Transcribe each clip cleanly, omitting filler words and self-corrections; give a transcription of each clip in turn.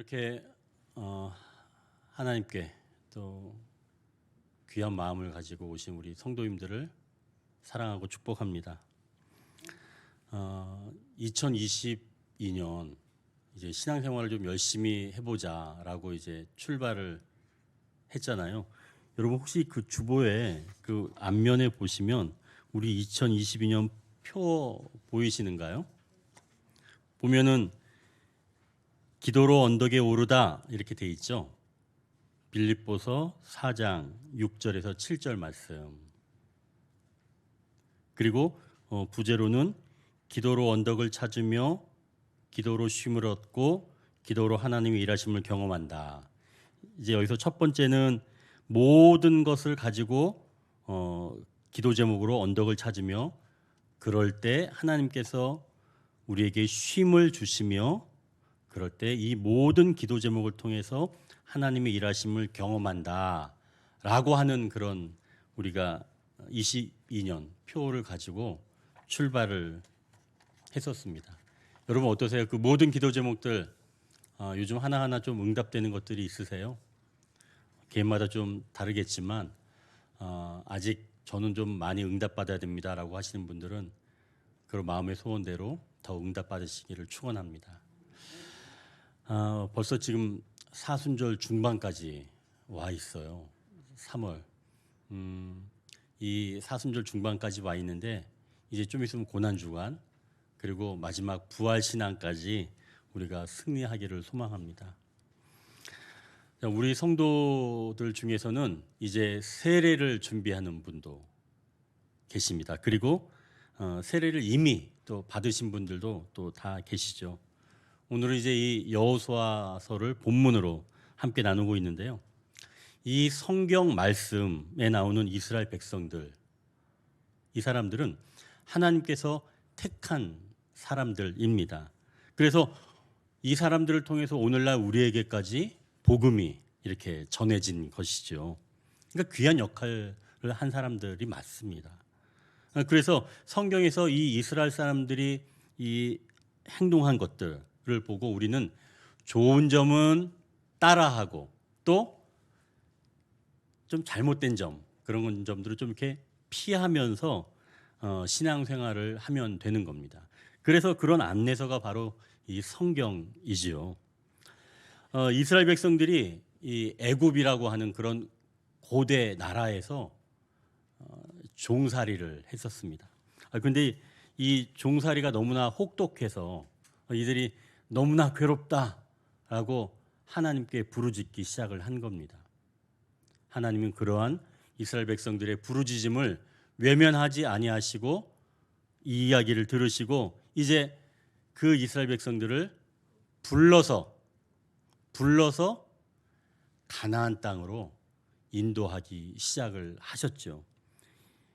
이렇게 하나님께 또 귀한 마음을 가지고 오신 우리 성도님들을 사랑하고 축복합니다. 2022년 이제 신앙생활을 좀 열심히 해보자라고 이제 출발을 했잖아요. 여러분 혹시 그 주보에 그 앞면에 보시면 우리 2022년 표 보이시는가요? 보면은 기도로 언덕에 오르다 이렇게 돼 있죠. 빌립보서 4장 6절에서 7절 말씀. 그리고 부제로는 기도로 언덕을 찾으며 기도로 쉼을 얻고 기도로 하나님의 일하심을 경험한다. 이제 여기서 첫 번째는 모든 것을 가지고 기도 제목으로 언덕을 찾으며 그럴 때 하나님께서 우리에게 쉼을 주시며 그럴 때 이 모든 기도 제목을 통해서 하나님의 일하심을 경험한다라고 하는 그런 우리가 22년 표를 가지고 출발을 했었습니다. 여러분 어떠세요? 그 모든 기도 제목들 요즘 하나하나 좀 응답되는 것들이 있으세요? 개인마다 좀 다르겠지만 아직 저는 좀 많이 응답받아야 됩니다라고 하시는 분들은 그런 마음의 소원대로 더 응답받으시기를 축원합니다. 벌써 지금 사순절 중반까지 와 있어요. 3월. 이 사순절 중반까지 와 있는데 이제 좀 있으면 고난주간 그리고 마지막 부활신앙까지 우리가 승리하기를 소망합니다. 우리 성도들 중에서는 이제 세례를 준비하는 분도 계십니다. 그리고 세례를 이미 또 받으신 분들도 또 다 계시죠. 오늘은 이제 이 여호수아서를 본문으로 함께 나누고 있는데요. 이 성경 말씀에 나오는 이스라엘 백성들, 이 사람들은 하나님께서 택한 사람들입니다. 그래서 이 사람들을 통해서 오늘날 우리에게까지 복음이 이렇게 전해진 것이죠. 그러니까 귀한 역할을 한 사람들이 맞습니다. 그래서 성경에서 이 이스라엘 사람들이 이 행동한 것들을 보고 우리는 좋은 점은 따라하고 또 좀 잘못된 점 그런 점들을 좀 이렇게 피하면서 신앙생활을 하면 되는 겁니다. 그래서 그런 안내서가 바로 이 성경이지요. 이스라엘 백성들이 이 애굽이라고 하는 그런 고대 나라에서 종살이를 했었습니다. 그런데 이 종살이가 너무나 혹독해서 이들이 너무나 괴롭다라고 하나님께 부르짖기 시작을 한 겁니다. 하나님은 그러한 이스라엘 백성들의 부르짖음을 외면하지 아니하시고 이 이야기를 들으시고 이제 그 이스라엘 백성들을 불러서 가나안 땅으로 인도하기 시작을 하셨죠.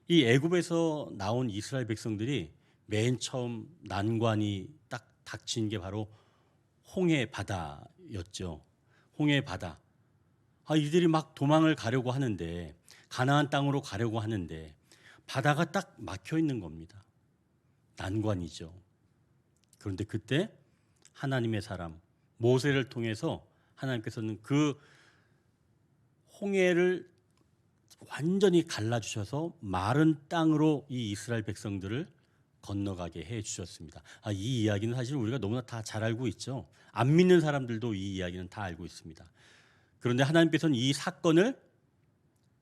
이 애굽에서 나온 이스라엘 백성들이 맨 처음 난관이 딱 닥친 게 바로 홍해 바다였죠. 홍해 바다. 이들이 막 도망을 가려고 하는데 가나안 땅으로 가려고 하는데 바다가 딱 막혀 있는 겁니다. 난관이죠. 그런데 그때 하나님의 사람 모세를 통해서 하나님께서는 그 홍해를 완전히 갈라주셔서 마른 땅으로 이 이스라엘 백성들을 건너가게 해주셨습니다. 이 이야기는 사실 우리가 너무나 다 잘 알고 있죠. 안 믿는 사람들도 이 이야기는 다 알고 있습니다. 그런데 하나님께서는 이 사건을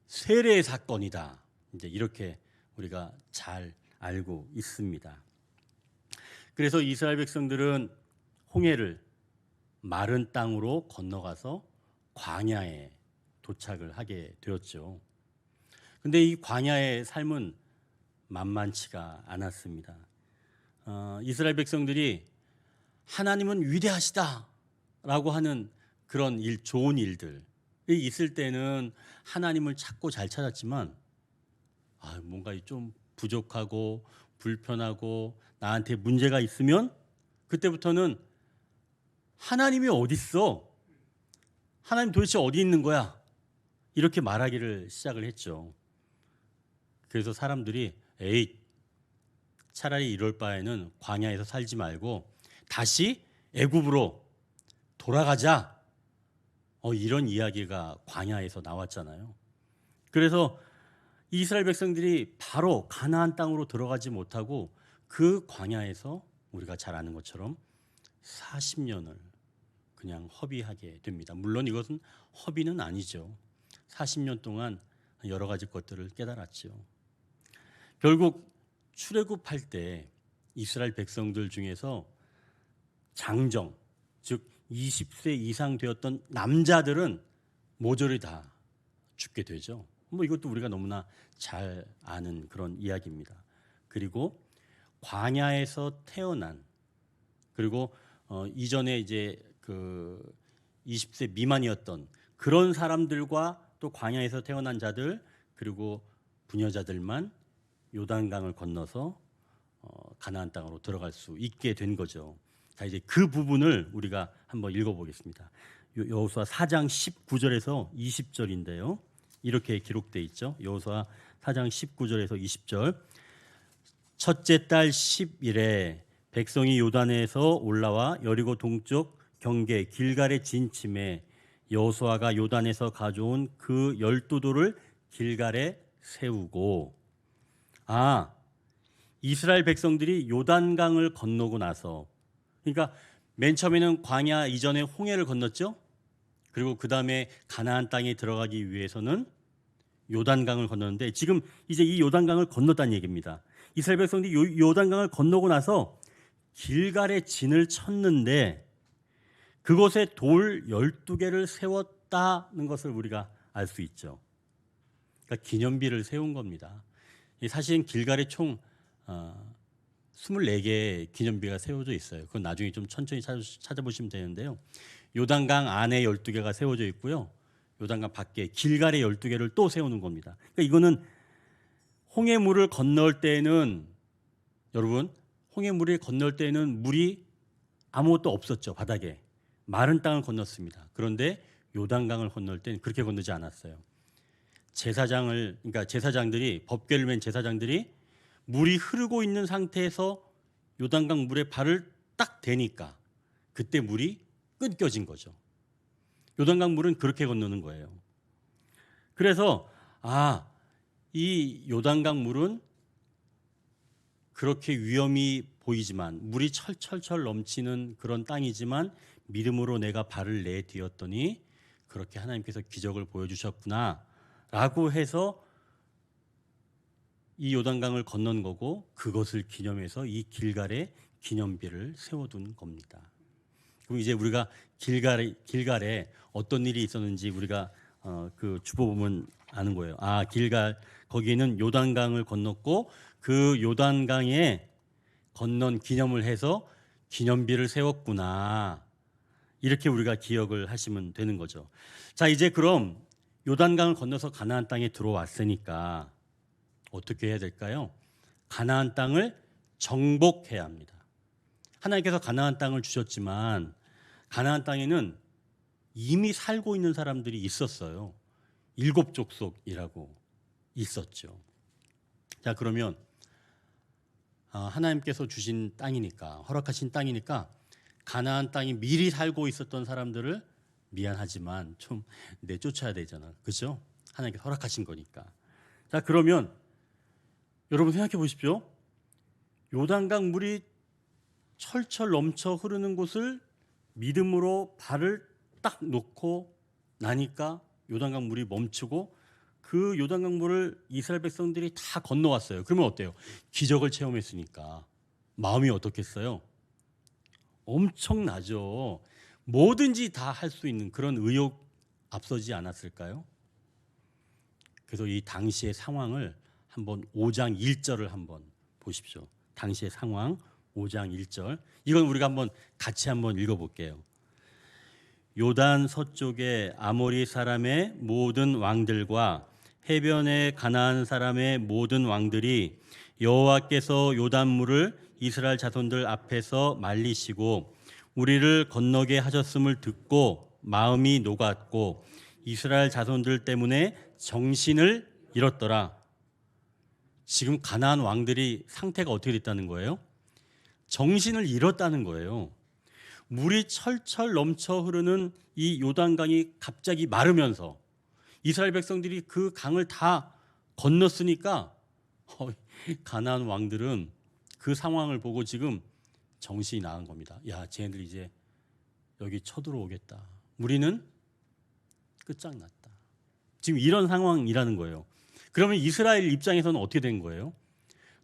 세례의 사건이다. 이제 이렇게 우리가 잘 알고 있습니다. 그래서 이스라엘 백성들은 홍해를 마른 땅으로 건너가서 광야에 도착을 하게 되었죠. 근데 이 광야의 삶은 만만치가 않았습니다. 이스라엘 백성들이 하나님은 위대하시다라고 하는 그런 좋은 일들이 있을 때는 하나님을 찾고 잘 찾았지만 뭔가 좀 부족하고 불편하고 나한테 문제가 있으면 그때부터는 하나님이 어디 있어? 하나님 도대체 어디 있는 거야? 이렇게 말하기를 시작을 했죠. 그래서 사람들이 차라리 이럴 바에는 광야에서 살지 말고 다시 애굽으로 돌아가자 이런 이야기가 광야에서 나왔잖아요. 그래서 이스라엘 백성들이 바로 가나안 땅으로 들어가지 못하고 그 광야에서 우리가 잘 아는 것처럼 40년을 그냥 허비하게 됩니다. 물론 이것은 허비는 아니죠. 40년 동안 여러 가지 것들을 깨달았죠. 결국 출애굽할 때 이스라엘 백성들 중에서 장정, 즉 20세 이상 되었던 남자들은 모조리 다 죽게 되죠. 이것도 우리가 너무나 잘 아는 그런 이야기입니다. 그리고 광야에서 태어난, 그리고 이전에 이제 그 20세 미만이었던 그런 사람들과 또 광야에서 태어난 자들, 그리고 부녀자들만 요단강을 건너서 가나안 땅으로 들어갈 수 있게 된 거죠. 자, 이제 그 부분을 우리가 한번 읽어보겠습니다. 여호수아 4장 19절에서 20절인데요. 이렇게 기록되어 있죠. 여호수아 4장 19절에서 20절. 첫째 달 10일에 백성이 요단에서 올라와 여리고 동쪽 경계 길갈에 진침해 여호수아가 요단에서 가져온 그 12돌을 길갈에 세우고, 이스라엘 백성들이 요단강을 건너고 나서, 그러니까 맨 처음에는 광야 이전에 홍해를 건넜죠. 그리고 그 다음에 가나안 땅에 들어가기 위해서는 요단강을 건넜는데, 지금 이제 이 요단강을 건넜다는 얘기입니다. 이스라엘 백성들이 요단강을 건너고 나서 길갈에 진을 쳤는데 그곳에 돌 12개를 세웠다는 것을 우리가 알 수 있죠. 그러니까 기념비를 세운 겁니다. 사실은 길갈에 총 24개의 기념비가 세워져 있어요. 그건 나중에 좀 천천히 찾아보시면 되는데요. 요단강 안에 12개가 세워져 있고요. 요단강 밖에 길갈에 12개를 또 세우는 겁니다. 그러니까 이거는 홍해물을 건널 때는, 여러분, 홍해물을 건널 때는 물이 아무것도 없었죠. 바닥에. 마른 땅을 건넜습니다. 그런데 요단강을 건널 때는 그렇게 건너지 않았어요. 제사장들이, 법궤를 맨 제사장들이 물이 흐르고 있는 상태에서 요단강 물에 발을 딱 대니까 그때 물이 끊겨진 거죠. 요단강 물은 그렇게 건너는 거예요. 그래서 이 요단강 물은 그렇게 위험이 보이지만, 물이 철철철 넘치는 그런 땅이지만 믿음으로 내가 발을 내디뎠더니 그렇게 하나님께서 기적을 보여주셨구나 라고 해서 이 요단강을 건넌 거고, 그것을 기념해서 이 길갈에 기념비를 세워둔 겁니다. 그럼 이제 우리가 길갈에 어떤 일이 있었는지 우리가 그 주보보면 아는 거예요. 길갈, 거기에는 요단강을 건넜고 그 요단강에 건넌 기념을 해서 기념비를 세웠구나, 이렇게 우리가 기억을 하시면 되는 거죠. 자, 이제 그럼 요단강을 건너서 가나안 땅에 들어왔으니까 어떻게 해야 될까요? 가나안 땅을 정복해야 합니다. 하나님께서 가나안 땅을 주셨지만 가나안 땅에는 이미 살고 있는 사람들이 있었어요. 7족속이라고 있었죠. 자, 그러면 하나님께서 주신 땅이니까, 허락하신 땅이니까 가나안 땅에 미리 살고 있었던 사람들을 미안하지만 좀 내쫓아야 되잖아. 그렇죠? 하나님께서 허락하신 거니까. 자, 그러면 여러분 생각해 보십시오. 요단강 물이 철철 넘쳐 흐르는 곳을 믿음으로 발을 딱 놓고 나니까 요단강 물이 멈추고, 그 요단강 물을 이스라엘 백성들이 다 건너왔어요. 그러면 어때요? 기적을 체험했으니까 마음이 어떻겠어요? 엄청나죠. 뭐든지 다 할 수 있는 그런 의욕 앞서지 않았을까요? 그래서 이 당시의 상황을 한번 5장 1절을 한번 보십시오. 당시의 상황 5장 1절. 이건 우리가 같이 한번 읽어볼게요. 요단 서쪽의 아모리 사람의 모든 왕들과 해변의 가나안 사람의 모든 왕들이 여호와께서 요단물을 이스라엘 자손들 앞에서 말리시고 우리를 건너게 하셨음을 듣고 마음이 녹았고 이스라엘 자손들 때문에 정신을 잃었더라. 지금 가나안 왕들이 상태가 어떻게 됐다는 거예요? 정신을 잃었다는 거예요. 물이 철철 넘쳐 흐르는 이 요단강이 갑자기 마르면서 이스라엘 백성들이 그 강을 다 건넜으니까 가나안 왕들은 그 상황을 보고 지금 정신이 나간 겁니다. 야, 쟤네들 이제 여기 쳐들어오겠다. 우리는 끝장났다. 지금 이런 상황이라는 거예요. 그러면 이스라엘 입장에서는 어떻게 된 거예요?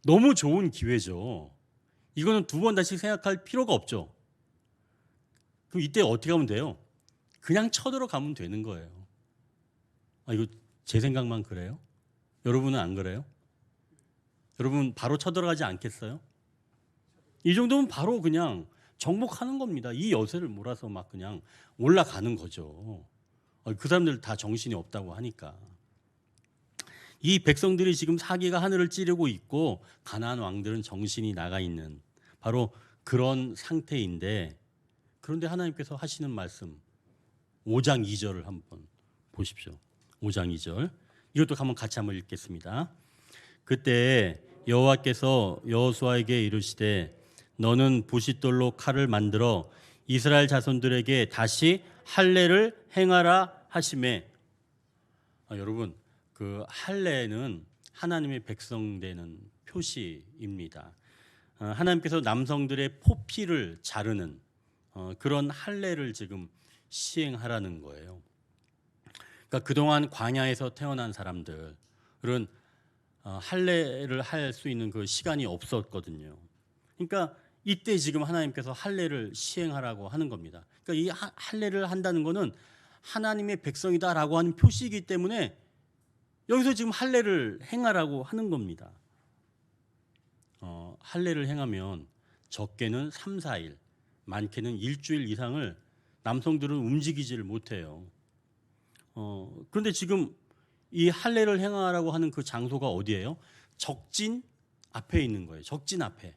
너무 좋은 기회죠. 이거는 두 번 다시 생각할 필요가 없죠. 그럼 이때 어떻게 하면 돼요? 그냥 쳐들어가면 되는 거예요. 이거 제 생각만 그래요? 여러분은 안 그래요? 여러분 바로 쳐들어가지 않겠어요? 이 정도면 바로 그냥 정복하는 겁니다. 이 여세를 몰아서 막 그냥 올라가는 거죠. 그 사람들 다 정신이 없다고 하니까. 이 백성들이 지금 사기가 하늘을 찌르고 있고 가나안 왕들은 정신이 나가 있는 바로 그런 상태인데, 그런데 하나님께서 하시는 말씀 5장 2절을 한번 보십시오. 5장 2절 이것도 한번 같이 한번 읽겠습니다. 그때 여호와께서 여호수아에게 이르시되 너는 부싯돌로 칼을 만들어 이스라엘 자손들에게 다시 할례를 행하라 하시매. 여러분 그 할례는 하나님의 백성 되는 표시입니다. 하나님께서 남성들의 포피를 자르는 그런 할례를 지금 시행하라는 거예요. 그러니까 그동안 광야에서 태어난 사람들은 할례를 할 수 있는 그 시간이 없었거든요. 그러니까 이때 지금 하나님께서 할례를 시행하라고 하는 겁니다. 그러니까 이 할례를 한다는 것은 하나님의 백성이다라고 하는 표시이기 때문에 여기서 지금 할례를 행하라고 하는 겁니다. 할례를 행하면 적게는 3, 4일, 많게는 일주일 이상을 남성들은 움직이지를 못해요. 그런데 지금 이 할례를 행하라고 하는 그 장소가 어디예요? 적진 앞에 있는 거예요. 적진 앞에.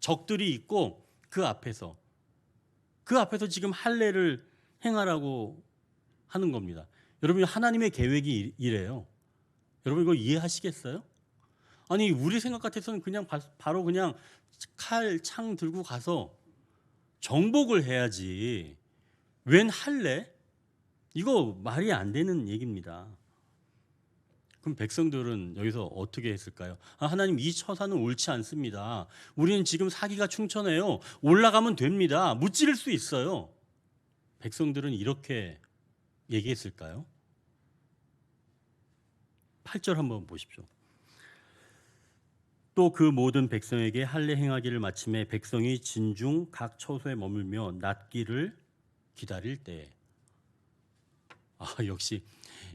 적들이 있고 그 앞에서 지금 할례를 행하라고 하는 겁니다. 여러분 하나님의 계획이 이래요. 여러분 이거 이해하시겠어요? 아니 우리 생각 같아서는 그냥 바로 그냥 칼, 창 들고 가서 정복을 해야지. 웬 할례? 이거 말이 안 되는 얘기입니다. 그럼 백성들은 여기서 어떻게 했을까요? 하나님 이 처사는 옳지 않습니다. 우리는 지금 사기가 충천해요. 올라가면 됩니다. 무찌를 수 있어요. 백성들은 이렇게 얘기했을까요? 8절 한번 보십시오. 또 그 모든 백성에게 할례 행하기를 마침에 백성이 진중 각 처소에 머물며 낫기를 기다릴 때. 역시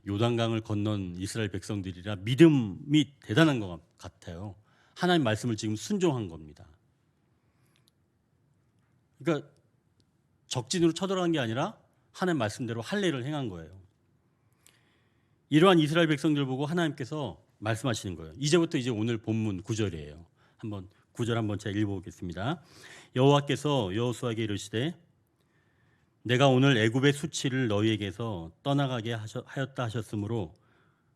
요단강을 건넌 이스라엘 백성들이라 믿음이 대단한 것 같아요. 하나님 말씀을 지금 순종한 겁니다. 그러니까 적진으로 쳐들어간 게 아니라 하나님 말씀대로 할례를 행한 거예요. 이러한 이스라엘 백성들 보고 하나님께서 말씀하시는 거예요. 이제부터 이제 오늘 본문 9절이에요. 한번 9절 한번 제가 읽어보겠습니다. 여호와께서 여호수아에게 이르시되 내가 오늘 애굽의 수치를 너희에게서 떠나가게 하였다 하셨으므로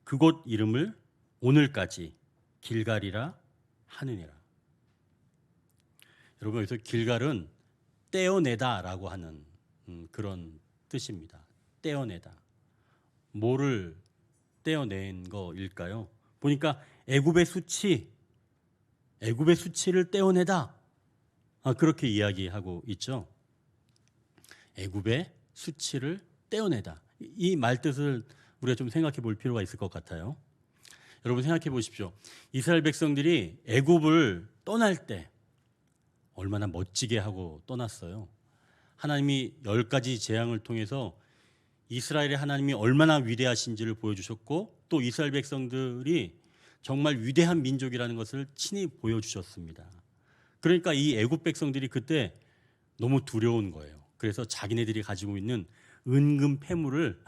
그곳 이름을 오늘까지 길갈이라 하느니라. 여러분 여기서 길갈은 떼어내다라고 하는 그런 뜻입니다. 떼어내다. 뭐를 떼어낸 거일까요? 보니까 애굽의 수치를 떼어내다. 그렇게 이야기하고 있죠. 애굽의 수치를 떼어내다. 이 말뜻을 우리가 좀 생각해 볼 필요가 있을 것 같아요. 여러분 생각해 보십시오. 이스라엘 백성들이 애굽을 떠날 때 얼마나 멋지게 하고 떠났어요. 하나님이 10가지 재앙을 통해서 이스라엘의 하나님이 얼마나 위대하신지를 보여주셨고 또 이스라엘 백성들이 정말 위대한 민족이라는 것을 친히 보여주셨습니다. 그러니까 이 애굽 백성들이 그때 너무 두려운 거예요. 그래서 자기네들이 가지고 있는 은금 패물을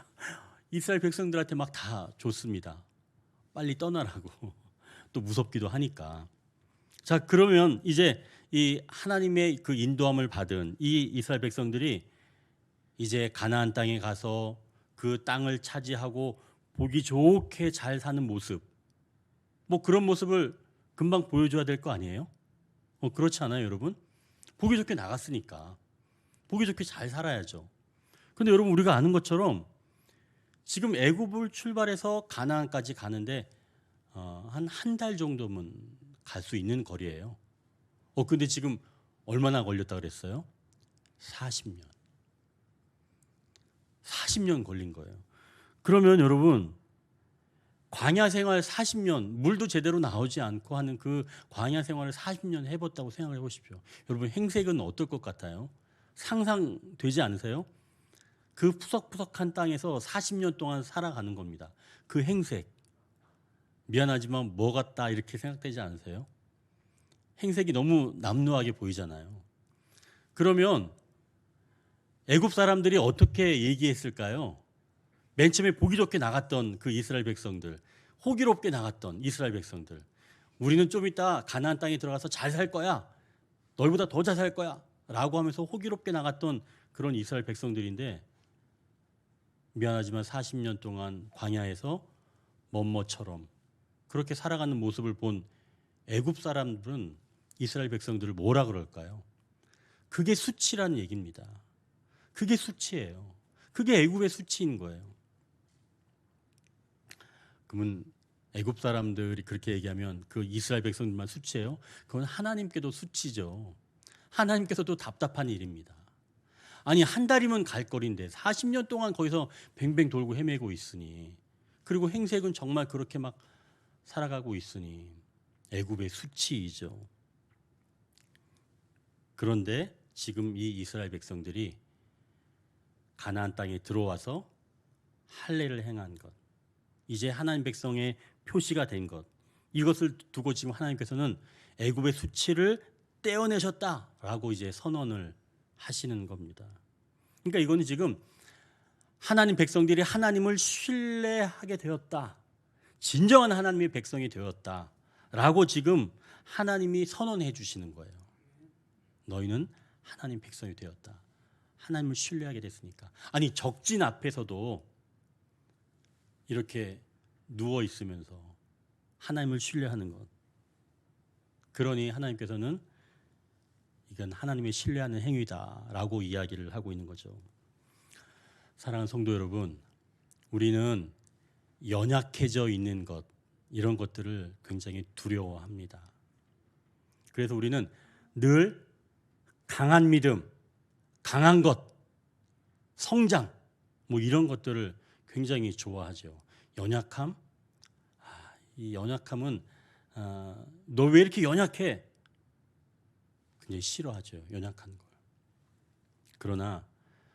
이스라엘 백성들한테 막 다 줬습니다. 빨리 떠나라고. 또 무섭기도 하니까. 자, 그러면 이제 이 하나님의 그 인도함을 받은 이 이스라엘 백성들이 이제 가나안 땅에 가서 그 땅을 차지하고 보기 좋게 잘 사는 모습, 뭐 그런 모습을 금방 보여줘야 될 거 아니에요? 그렇지 않아요, 여러분? 보기 좋게 나갔으니까. 보기 좋게 잘 살아야죠. 근데 여러분 우리가 아는 것처럼 지금 애굽을 출발해서 가나안까지 가는데 한 달 정도면 갈 수 있는 거리예요. 근데 지금 얼마나 걸렸다 그랬어요? 40년. 40년 걸린 거예요. 그러면 여러분 광야 생활 40년, 물도 제대로 나오지 않고 하는 그 광야 생활을 40년 해봤다고 생각을 해보십시오. 여러분 행색은 어떨 것 같아요? 상상되지 않으세요? 그 푸석푸석한 땅에서 40년 동안 살아가는 겁니다. 그 행색. 미안하지만 뭐 같다 이렇게 생각되지 않으세요? 행색이 너무 남루하게 보이잖아요. 그러면 애굽 사람들이 어떻게 얘기했을까요? 맨 처음에 보기 좋게 나갔던 그 이스라엘 백성들, 호기롭게 나갔던 이스라엘 백성들, 우리는 좀 이따 가나안 땅에 들어가서 잘 살 거야, 너희보다 더 잘 살 거야 라고 하면서 호기롭게 나갔던 그런 이스라엘 백성들인데, 미안하지만 40년 동안 광야에서 멋모처럼 그렇게 살아가는 모습을 본 애굽 사람들은 이스라엘 백성들을 뭐라 그럴까요? 그게 수치라는 얘기입니다. 그게 수치예요. 그게 애굽의 수치인 거예요. 그러면 애굽 사람들이 그렇게 얘기하면 그 이스라엘 백성들만 수치예요? 그건 하나님께도 수치죠. 하나님께서도 답답한 일입니다. 아니 한 달이면 갈 거리인데 40년 동안 거기서 뱅뱅 돌고 헤매고 있으니, 그리고 행색은 정말 그렇게 막 살아가고 있으니 애굽의 수치이죠. 그런데 지금 이 이스라엘 백성들이 가나안 땅에 들어와서 할례를 행한 것, 이제 하나님 백성의 표시가 된 것, 이것을 두고 지금 하나님께서는 애굽의 수치를 떼어내셨다라고 이제 선언을 하시는 겁니다. 그러니까 이거는 지금 하나님 백성들이 하나님을 신뢰하게 되었다, 진정한 하나님의 백성이 되었다라고 지금 하나님이 선언해 주시는 거예요. 너희는 하나님 백성이 되었다. 하나님을 신뢰하게 됐으니까. 아니 적진 앞에서도 이렇게 누워 있으면서 하나님을 신뢰하는 것, 그러니 하나님께서는 이건 하나님의 신뢰하는 행위다라고 이야기를 하고 있는 거죠. 사랑하는 성도 여러분, 우리는 연약해져 있는 것, 이런 것들을 굉장히 두려워합니다. 그래서 우리는 늘 강한 믿음, 강한 것, 성장, 이런 것들을 굉장히 좋아하죠. 연약함? 이 연약함은 너 왜 이렇게 연약해? 굉장히 싫어하죠. 연약한 걸. 그러나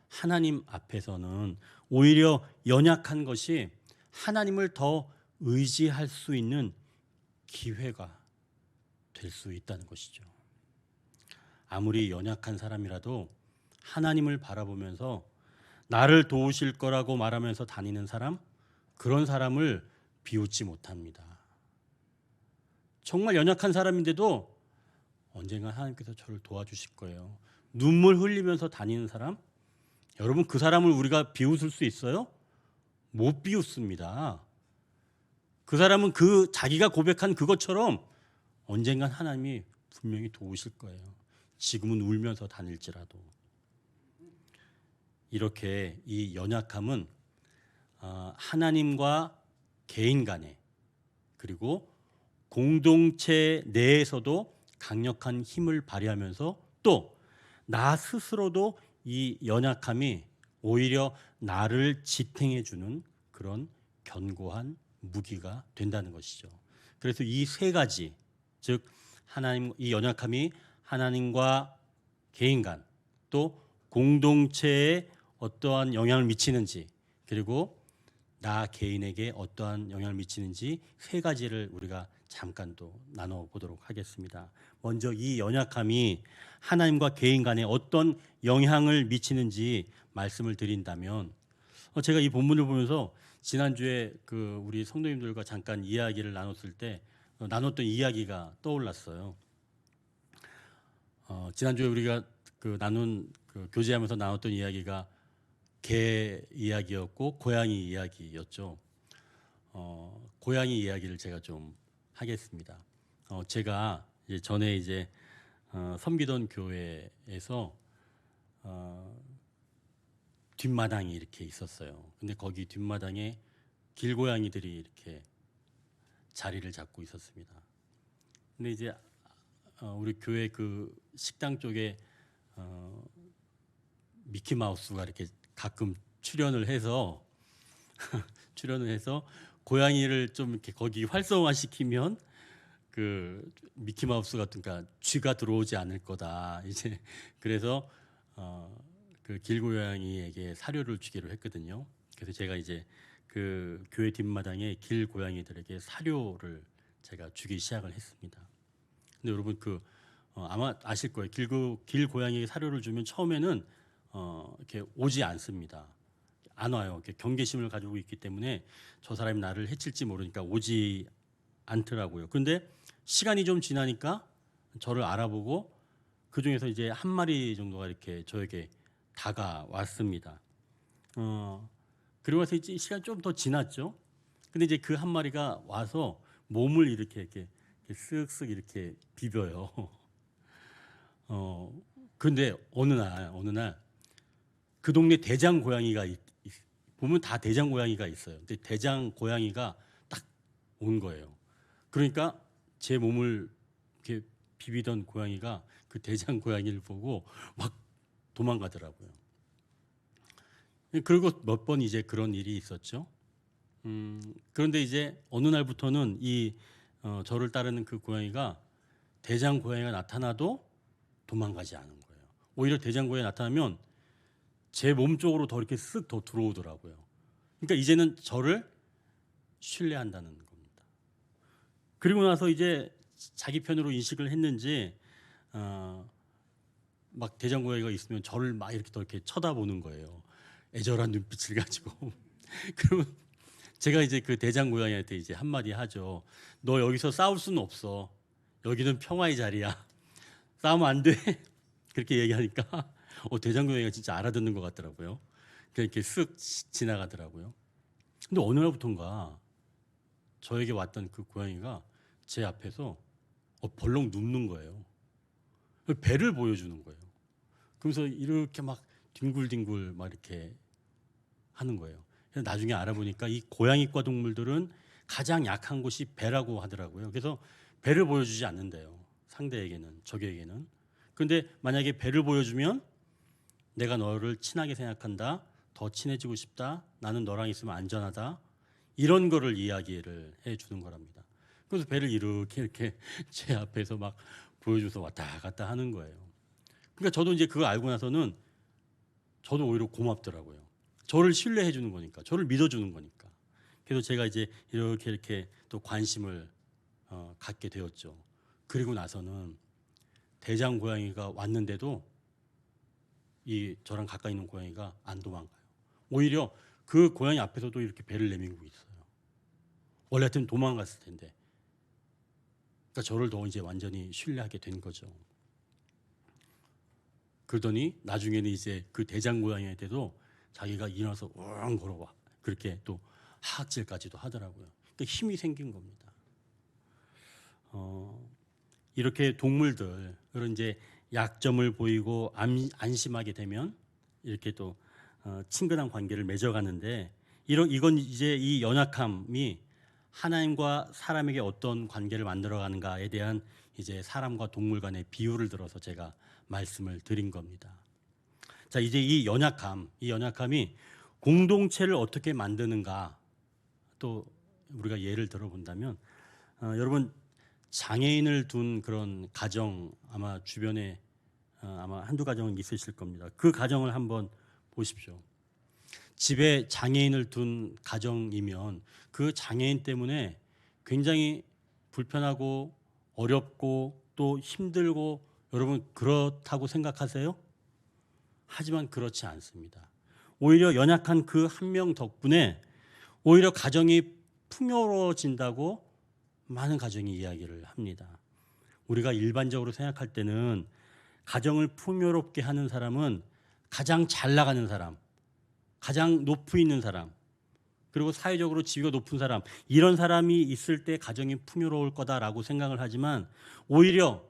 하나님 앞에서는 오히려 연약한 것이 하나님을 더 의지할 수 있는 기회가 될 수 있다는 것이죠. 아무리 연약한 사람이라도 하나님을 바라보면서 나를 도우실 거라고 말하면서 다니는 사람, 그런 사람을 비웃지 못합니다. 정말 연약한 사람인데도 언젠가 하나님께서 저를 도와주실 거예요. 눈물 흘리면서 다니는 사람, 여러분 그 사람을 우리가 비웃을 수 있어요? 못 비웃습니다. 그 사람은 그 자기가 고백한 그것처럼 언젠간 하나님이 분명히 도우실 거예요. 지금은 울면서 다닐지라도. 이렇게 이 연약함은 하나님과 개인 간에, 그리고 공동체 내에서도 강력한 힘을 발휘하면서 또 나 스스로도 이 연약함이 오히려 나를 지탱해 주는 그런 견고한 무기가 된다는 것이죠. 그래서 이 세 가지, 즉 하나님, 이 연약함이 하나님과 개인 간, 또 공동체에 어떠한 영향을 미치는지, 그리고 나 개인에게 어떠한 영향을 미치는지 세 가지를 우리가 잠깐 또 나눠보도록 하겠습니다. 먼저 이 연약함이 하나님과 개인 간에 어떤 영향을 미치는지 말씀을 드린다면, 제가 이 본문을 보면서 지난주에 그 우리 성도님들과 잠깐 이야기를 나눴을 때 나눴던 이야기가 떠올랐어요. 지난주에 우리가 교제하면서 나눴던 이야기가 개 이야기였고 고양이 이야기였죠. 고양이 이야기를 제가 좀 하겠습니다. 제가 전에 이제 섬기던 교회에서 뒷마당이 이렇게 있었어요. 근데 거기 뒷마당에 길고양이들이 이렇게 자리를 잡고 있었습니다. 근데 이제 우리 교회 그 식당 쪽에 미키 마우스가 이렇게 가끔 출연을 해서 고양이를 좀 이렇게 거기 활성화시키면 그 미키 마우스 같은 그러니까 쥐가 들어오지 않을 거다. 이제 그래서 그 길고양이에게 사료를 주기로 했거든요. 그래서 제가 이제 그 교회 뒷마당에 길고양이들에게 사료를 제가 주기 시작을 했습니다. 근데 여러분 그 아마 아실 거예요. 길고양이에게 사료를 주면 처음에는 이렇게 오지 않습니다. 안 와요. 이렇게 경계심을 가지고 있기 때문에 저 사람이 나를 해칠지 모르니까 오지 않더라고요. 그런데 시간이 좀 지나니까 저를 알아보고 그 중에서 이제 한 마리 정도가 이렇게 저에게 다가왔습니다. 그리고 나서 이제 시간 좀 더 지났죠. 근데 이제 그 한 마리가 와서 몸을 이렇게 쓱쓱 이렇게 비벼요. 근데 어느 날 그 동네 대장 고양이가 보면 다 대장 고양이가 있어요. 근데 대장 고양이가 딱 온 거예요. 그러니까 제 몸을 이렇게 비비던 고양이가 그 대장 고양이를 보고 막 도망가더라고요. 그리고 몇 번 이제 그런 일이 있었죠. 그런데 이제 어느 날부터는 저를 따르는 그 고양이가 대장 고양이가 나타나도 도망가지 않은 거예요. 오히려 대장 고양이 나타나면 제 몸 쪽으로 더 이렇게 쓱 더 들어오더라고요. 그러니까 이제는 저를 신뢰한다는 겁니다. 그리고 나서 이제 자기 편으로 인식을 했는지 막 대장 고양이가 있으면 저를 막 이렇게 더 이렇게 쳐다보는 거예요. 애절한 눈빛을 가지고. 그러면 제가 이제 그 대장 고양이한테 이제 한마디 하죠. 너 여기서 싸울 수는 없어. 여기는 평화의 자리야. 싸우면 안 돼. 그렇게 얘기하니까 대장 고양이가 진짜 알아듣는 것 같더라고요. 이렇게 쓱 지나가더라고요. 근데 어느 날부턴가 저에게 왔던 그 고양이가 제 앞에서 벌렁 눕는 거예요. 배를 보여주는 거예요. 그러면서 이렇게 막 뒹굴뒹굴 막 이렇게 하는 거예요. 그래서 나중에 알아보니까 이 고양이과 동물들은 가장 약한 곳이 배라고 하더라고요. 그래서 배를 보여주지 않는데요. 상대에게는, 적에게는. 그런데 만약에 배를 보여주면 내가 너를 친하게 생각한다, 더 친해지고 싶다, 나는 너랑 있으면 안전하다, 이런 거를 이야기를 해주는 거랍니다. 그래서 배를 이렇게 제 앞에서 막 보여줘서 왔다 갔다 하는 거예요. 그러니까 저도 이제 그거 알고 나서는 저도 오히려 고맙더라고요. 저를 신뢰해 주는 거니까, 저를 믿어주는 거니까. 그래서 제가 이제 이렇게 또 관심을 갖게 되었죠. 그리고 나서는 대장 고양이가 왔는데도 저랑 가까이 있는 고양이가 안 도망가요. 오히려 그 고양이 앞에서도 이렇게 배를 내밀고 있어요. 원래 같으면 도망갔을 텐데. 그러니까 저를 더 이제 완전히 신뢰하게 된 거죠. 그러더니 나중에는 이제 그 대장 고양이한테도 자기가 일어나서 웅 걸어와. 그렇게 또 하악질까지도 하더라고요. 그러니까 힘이 생긴 겁니다. 이렇게 동물들 그런 이제 약점을 보이고 안심하게 되면 이렇게 또 친근한 관계를 맺어가는데 이건 이제 이 연약함이 하나님과 사람에게 어떤 관계를 만들어가는가에 대한 이제 사람과 동물 간의 비유를 들어서 제가 말씀을 드린 겁니다. 자, 이제 이 연약함이 공동체를 어떻게 만드는가 또 우리가 예를 들어본다면 여러분 장애인을 둔 그런 가정 아마 주변에 아마 한두 가정은 있으실 겁니다. 그 가정을 한번 보십시오. 집에 장애인을 둔 가정이면 그 장애인 때문에 굉장히 불편하고 어렵고 또 힘들고 여러분 그렇다고 생각하세요? 하지만 그렇지 않습니다. 오히려 연약한 그 한 명 덕분에 오히려 가정이 풍요로워진다고 많은 가정이 이야기를 합니다. 우리가 일반적으로 생각할 때는 가정을 풍요롭게 하는 사람은 가장 잘 나가는 사람, 가장 높이 있는 사람, 그리고 사회적으로 지위가 높은 사람, 이런 사람이 있을 때 가정이 풍요로울 거다라고 생각을 하지만 오히려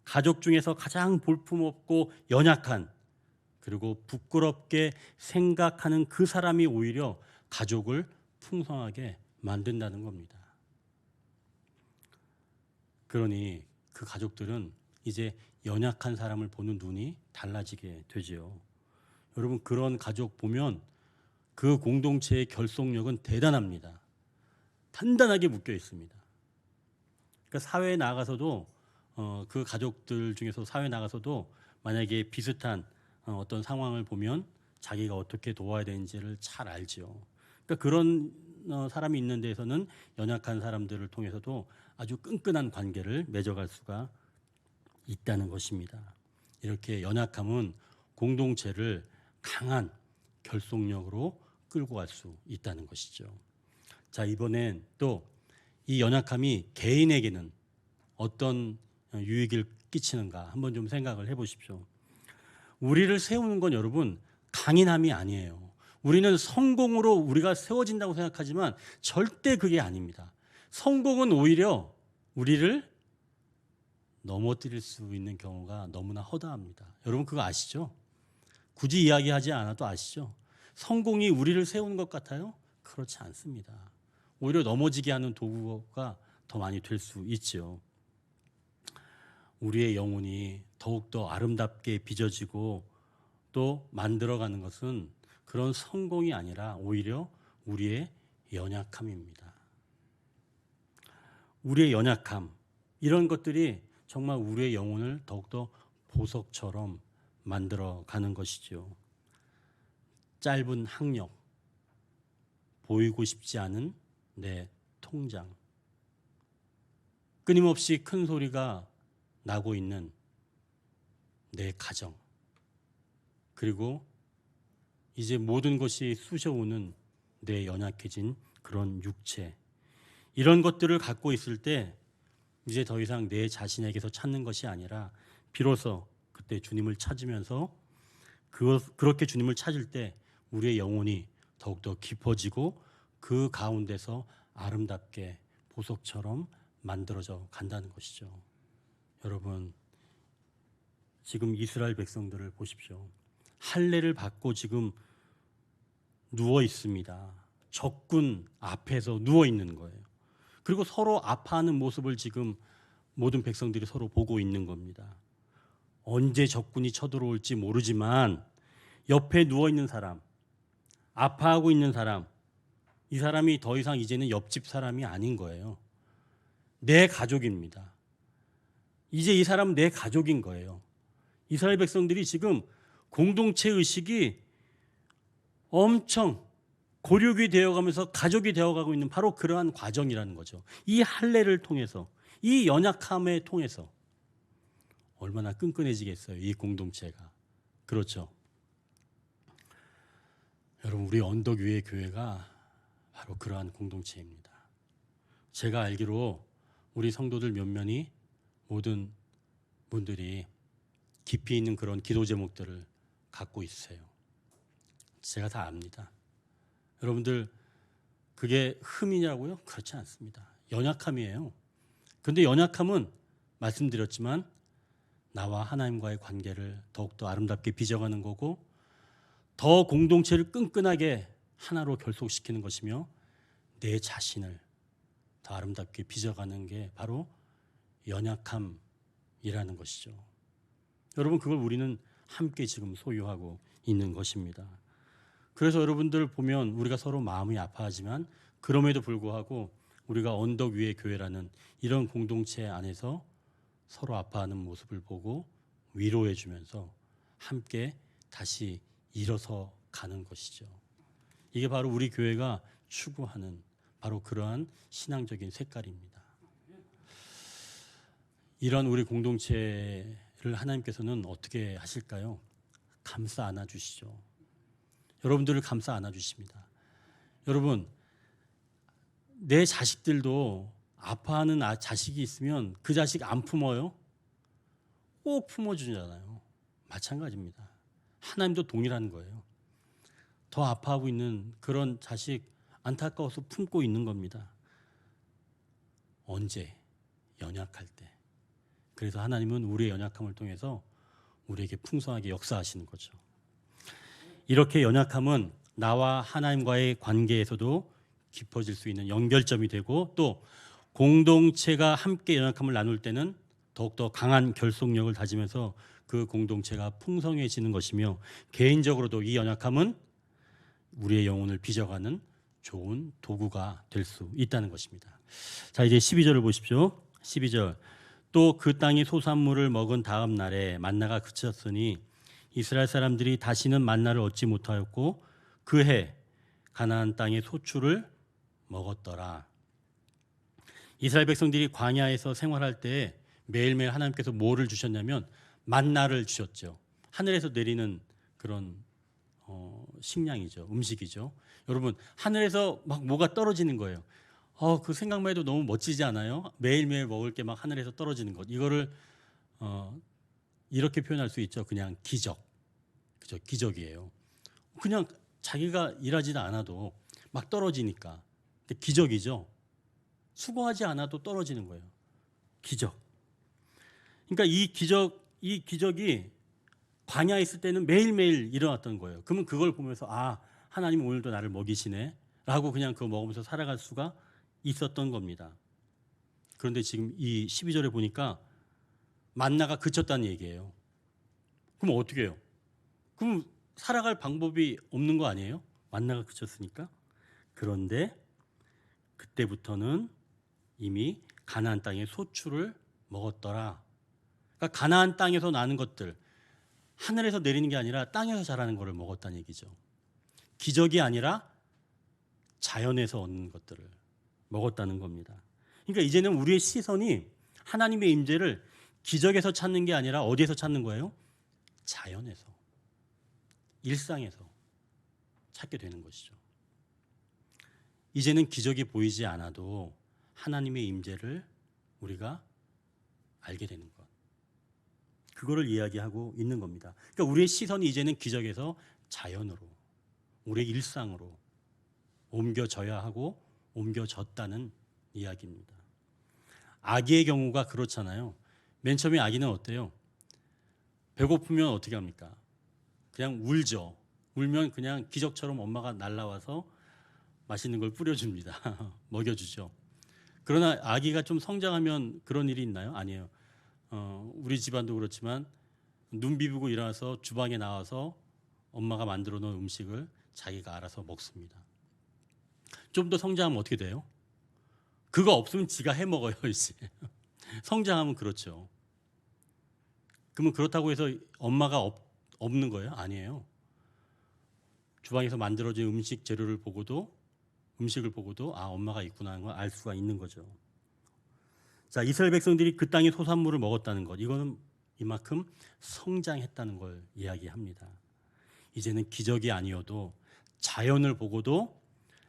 가족 중에서 가장 볼품없고 연약한 그리고 부끄럽게 생각하는 그 사람이 오히려 가족을 풍성하게 만든다는 겁니다. 그러니 그 가족들은 이제 연약한 사람을 보는 눈이 달라지게 되지요. 여러분, 그런 가족 보면 그 공동체의 결속력은 대단합니다. 단단하게 묶여 있습니다. 그러니까 사회에 나가서도 그 가족들 중에서 사회에 나가서도 만약에 비슷한 어떤 상황을 보면 자기가 어떻게 도와야 되는지를 잘 알지요. 그러니까 그런 사람이 있는 데에서는 연약한 사람들을 통해서도 아주 끈끈한 관계를 맺어갈 수가 있다는 것입니다. 이렇게 연약함은 공동체를 강한 결속력으로 끌고 갈 수 있다는 것이죠. 자, 이번엔 또 이 연약함이 개인에게는 어떤 유익을 끼치는가 한번 좀 생각을 해보십시오. 우리를 세우는 건 여러분 강인함이 아니에요. 우리는 성공으로 우리가 세워진다고 생각하지만 절대 그게 아닙니다. 성공은 오히려 우리를 넘어뜨릴 수 있는 경우가 너무나 허다합니다. 여러분 그거 아시죠? 굳이 이야기하지 않아도 아시죠? 성공이 우리를 세우는 것 같아요? 그렇지 않습니다. 오히려 넘어지게 하는 도구가 더 많이 될 수 있죠. 우리의 영혼이 더욱더 아름답게 빚어지고 또 만들어가는 것은 그런 성공이 아니라 오히려 우리의 연약함입니다. 우리의 연약함, 이런 것들이 정말 우리의 영혼을 더욱더 보석처럼 만들어가는 것이죠. 짧은 학력, 보이고 싶지 않은 내 통장, 끊임없이 큰 소리가 나고 있는 내 가정, 그리고 이제 모든 것이 쑤셔오는 내 연약해진 그런 육체, 이런 것들을 갖고 있을 때 이제 더 이상 내 자신에게서 찾는 것이 아니라 비로소 그때 주님을 찾으면서 그렇게 주님을 찾을 때 우리의 영혼이 더욱더 깊어지고 그 가운데서 아름답게 보석처럼 만들어져 간다는 것이죠. 여러분, 지금 이스라엘 백성들을 보십시오. 할례를 받고 지금 누워 있습니다. 적군 앞에서 누워 있는 거예요. 그리고 서로 아파하는 모습을 지금 모든 백성들이 서로 보고 있는 겁니다. 언제 적군이 쳐들어올지 모르지만 옆에 누워 있는 사람, 아파하고 있는 사람, 이 사람이 더 이상 이제는 옆집 사람이 아닌 거예요. 내 가족입니다. 이제 이 사람은 내 가족인 거예요. 이스라엘 백성들이 지금 공동체 의식이 엄청 고륙이 되어가면서 가족이 되어가고 있는 바로 그러한 과정이라는 거죠. 이 할례를 통해서, 이 연약함을 통해서 얼마나 끈끈해지겠어요, 이 공동체가. 그렇죠. 여러분, 우리 언덕 위의 교회가 바로 그러한 공동체입니다. 제가 알기로 우리 성도들 몇몇이 모든 분들이 깊이 있는 그런 기도 제목들을 갖고 있으세요. 제가 다 압니다. 여러분들 그게 흠이냐고요? 그렇지 않습니다. 연약함이에요. 그런데 연약함은 말씀드렸지만 나와 하나님과의 관계를 더욱더 아름답게 빚어가는 거고 더 공동체를 끈끈하게 하나로 결속시키는 것이며 내 자신을 더 아름답게 빚어가는 게 바로 연약함이라는 것이죠. 여러분 그걸 우리는 함께 지금 소유하고 있는 것입니다. 그래서 여러분들 보면 우리가 서로 마음이 아파하지만 그럼에도 불구하고 우리가 언덕 위의 교회라는 이런 공동체 안에서 서로 아파하는 모습을 보고 위로해 주면서 함께 다시 일어서 가는 것이죠. 이게 바로 우리 교회가 추구하는 바로 그러한 신앙적인 색깔입니다. 이런 우리 공동체를 하나님께서는 어떻게 하실까요? 감싸 안아주시죠. 여러분들을 감싸 안아주십니다. 여러분, 내 자식들도 아파하는 자식이 있으면 그 자식 안 품어요? 꼭 품어주잖아요. 마찬가지입니다. 하나님도 동일한 거예요. 더 아파하고 있는 그런 자식 안타까워서 품고 있는 겁니다. 언제? 연약할 때. 그래서 하나님은 우리의 연약함을 통해서 우리에게 풍성하게 역사하시는 거죠. 이렇게 연약함은 나와 하나님과의 관계에서도 깊어질 수 있는 연결점이 되고, 또 공동체가 함께 연약함을 나눌 때는 더욱더 강한 결속력을 다지면서 그 공동체가 풍성해지는 것이며, 개인적으로도 이 연약함은 우리의 영혼을 빚어가는 좋은 도구가 될 수 있다는 것입니다. 자, 이제 12절을 보십시오. 12절. 또 그 땅이 소산물을 먹은 다음 날에 만나가 그쳤으니 이스라엘 사람들이 다시는 만나를 얻지 못하였고 그 해 가나안 땅의 소출을 먹었더라. 이스라엘 백성들이 광야에서 생활할 때 매일매일 하나님께서 뭐를 주셨냐면 만나를 주셨죠. 하늘에서 내리는 그런 식량이죠. 음식이죠. 여러분, 하늘에서 막 뭐가 떨어지는 거예요. 그 생각만 해도 너무 멋지지 않아요? 매일매일 먹을 게 막 하늘에서 떨어지는 것. 이거를 이렇게 표현할 수 있죠. 그냥 기적. 그죠? 기적이에요. 그냥 자기가 일하지도 않아도 막 떨어지니까. 근데 기적이죠. 수고하지 않아도 떨어지는 거예요. 기적. 그러니까 이 기적이 광야에 있을 때는 매일매일 일어났던 거예요. 그러면 그걸 보면서 하나님 오늘도 나를 먹이시네 라고 그냥 그거 먹으면서 살아갈 수가 있었던 겁니다. 그런데 지금 이 12절에 보니까 만나가 그쳤다는 얘기예요. 그럼 어떻게 해요? 그럼 살아갈 방법이 없는 거 아니에요? 만나가 그쳤으니까. 그런데 그때부터는 이미 가나안 땅의 소출을 먹었더라. 그러니까 가나안 땅에서 나는 것들, 하늘에서 내리는 게 아니라 땅에서 자라는 것을 먹었다는 얘기죠. 기적이 아니라 자연에서 얻는 것들을 먹었다는 겁니다. 그러니까 이제는 우리의 시선이 하나님의 임재를 기적에서 찾는 게 아니라 어디에서 찾는 거예요? 자연에서, 일상에서 찾게 되는 것이죠. 이제는 기적이 보이지 않아도 하나님의 임재를 우리가 알게 되는 것, 그거를 이야기하고 있는 겁니다. 그러니까 우리의 시선이 이제는 기적에서 자연으로, 우리의 일상으로 옮겨져야 하고 옮겨졌다는 이야기입니다. 아기의 경우가 그렇잖아요. 맨 처음에 아기는 어때요? 배고프면 어떻게 합니까? 그냥 울죠. 울면 그냥 기적처럼 엄마가 날라와서 맛있는 걸 뿌려줍니다. 먹여주죠. 그러나 아기가 좀 성장하면 그런 일이 있나요? 아니에요. 우리 집안도 그렇지만 눈 비비고 일어나서 주방에 나와서 엄마가 만들어 놓은 음식을 자기가 알아서 먹습니다. 좀 더 성장하면 어떻게 돼요? 그거 없으면 지가 해 먹어요, 이제. 성장하면 그렇죠. 그러면 그렇다고 해서 엄마가 없는 거예요? 아니에요. 주방에서 만들어진 음식 재료를 보고도, 음식을 보고도 엄마가 있구나 하는 걸 알 수가 있는 거죠. 자, 이스라엘 백성들이 그 땅의 소산물을 먹었다는 것, 이거는 이만큼 성장했다는 걸 이야기합니다. 이제는 기적이 아니어도 자연을 보고도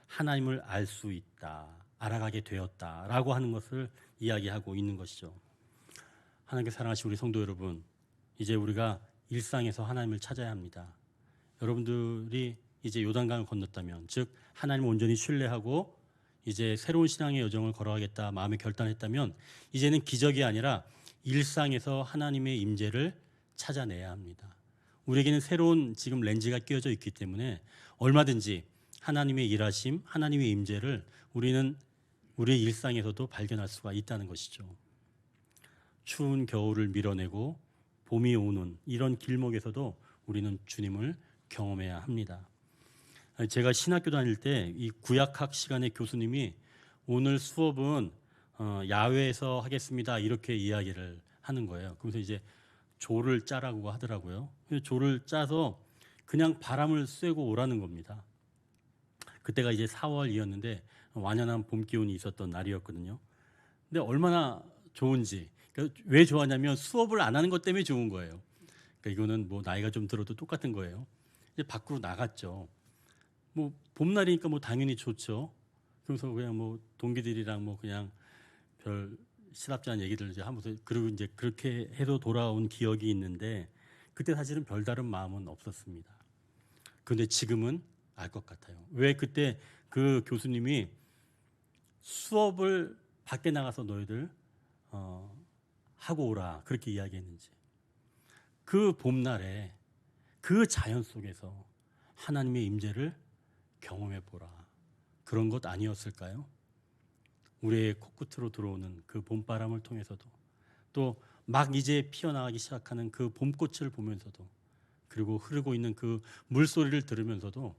하나님을 알 수 있다, 알아가게 되었다라고 하는 것을 이야기하고 있는 것이죠. 하나님께 사랑하신 우리 성도 여러분, 이제 우리가 일상에서 하나님을 찾아야 합니다. 여러분들이 이제 요단강을 건넜다면, 즉 하나님을 온전히 신뢰하고 이제 새로운 신앙의 여정을 걸어가겠다 마음에 결단했다면, 이제는 기적이 아니라 일상에서 하나님의 임재를 찾아내야 합니다. 우리에게는 새로운 지금 렌즈가 끼워져 있기 때문에 얼마든지 하나님의 일하심, 하나님의 임재를 우리는 우리의 일상에서도 발견할 수가 있다는 것이죠. 추운 겨울을 밀어내고 봄이 오는 이런 길목에서도 우리는 주님을 경험해야 합니다. 제가 신학교 다닐 때 이 구약학 시간에 교수님이 오늘 수업은 야외에서 하겠습니다, 이렇게 이야기를 하는 거예요. 그래서 이제 조를 짜라고 하더라고요. 조를 짜서 그냥 바람을 쐬고 오라는 겁니다. 그때가 이제 4월이었는데 완연한 봄 기온이 있었던 날이었거든요. 근데 얼마나 좋은지, 그러니까 왜 좋았냐면 수업을 안 하는 것 때문에 좋은 거예요. 그러니까 이거는 뭐 나이가 좀 들어도 똑같은 거예요. 이제 밖으로 나갔죠. 뭐 봄날이니까 뭐 당연히 좋죠. 그래서 그냥 뭐 동기들이랑 뭐 그냥 별 시답지 않은 얘기들 이제 하면서, 그리고 이제 그렇게 해서 돌아온 기억이 있는데, 그때 사실은 별다른 마음은 없었습니다. 그런데 지금은 알 것 같아요. 왜 그때 그 교수님이 수업을 밖에 나가서 너희들 하고 오라 그렇게 이야기했는지. 그 봄날에 그 자연 속에서 하나님의 임재를 경험해 보라. 그런 것 아니었을까요? 우리의 코끝으로 들어오는 그 봄바람을 통해서도, 또 막 이제 피어나가기 시작하는 그 봄꽃을 보면서도, 그리고 흐르고 있는 그 물소리를 들으면서도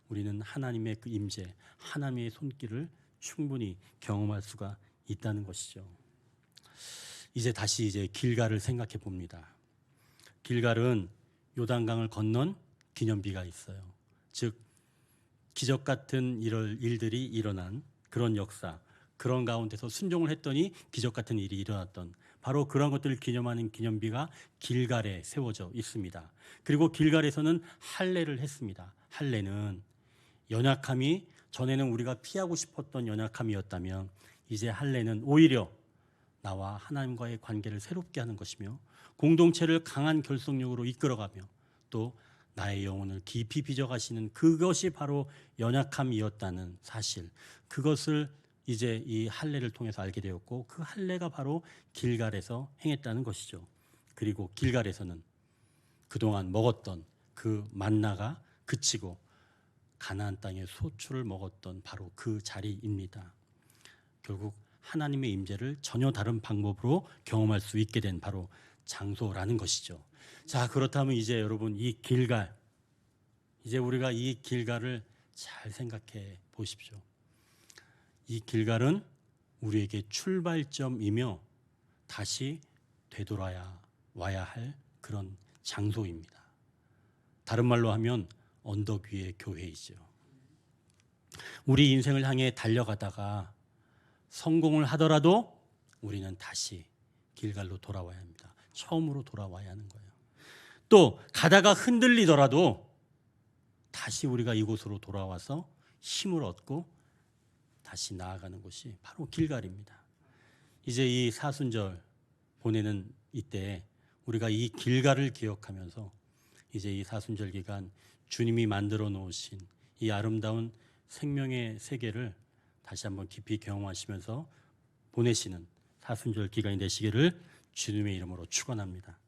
우리는 하나님의 그 임재, 하나님의 손길을 충분히 경험할 수가 있다는 것이죠. 이제 다시 길갈을 생각해 봅니다. 길갈은 요단강을 건넌 기념비가 있어요. 즉 기적 같은 일들이 일어난 그런 역사, 그런 가운데서 순종을 했더니 기적 같은 일이 일어났던 바로 그런 것들을 기념하는 기념비가 길갈에 세워져 있습니다. 그리고 길갈에서는 할례를 했습니다. 할례는 연약함이 전에는 우리가 피하고 싶었던 연약함이었다면 이제 할례는 오히려 나와 하나님과의 관계를 새롭게 하는 것이며 공동체를 강한 결속력으로 이끌어가며 또 나의 영혼을 깊이 빚어가시는 그것이 바로 연약함이었다는 사실, 그것을 이제 이 할례를 통해서 알게 되었고 그 할례가 바로 길갈에서 행했다는 것이죠. 그리고 길갈에서는 그동안 먹었던 그 만나가 그치고 가나안 땅의 소출을 먹었던 바로 그 자리입니다. 결국 하나님의 임재를 전혀 다른 방법으로 경험할 수 있게 된 바로 장소라는 것이죠. 자, 그렇다면 이제 여러분 이 길갈, 이제 우리가 이 길갈을 잘 생각해 보십시오. 이 길갈은 우리에게 출발점이며 다시 되돌아야 와야 할 그런 장소입니다. 다른 말로 하면 언덕 위의 교회이죠. 우리 인생을 향해 달려가다가 성공을 하더라도 우리는 다시 길갈로 돌아와야 합니다. 처음으로 돌아와야 하는 거예요. 또 가다가 흔들리더라도 다시 우리가 이곳으로 돌아와서 힘을 얻고 다시 나아가는 곳이 바로 길갈입니다. 이제 이 사순절 보내는 이때 우리가 이 길갈을 기억하면서 이제 이 사순절 기간 주님이 만들어 놓으신 이 아름다운 생명의 세계를 다시 한번 깊이 경험하시면서 보내시는 사순절 기간이 되시기를 주님의 이름으로 축원합니다.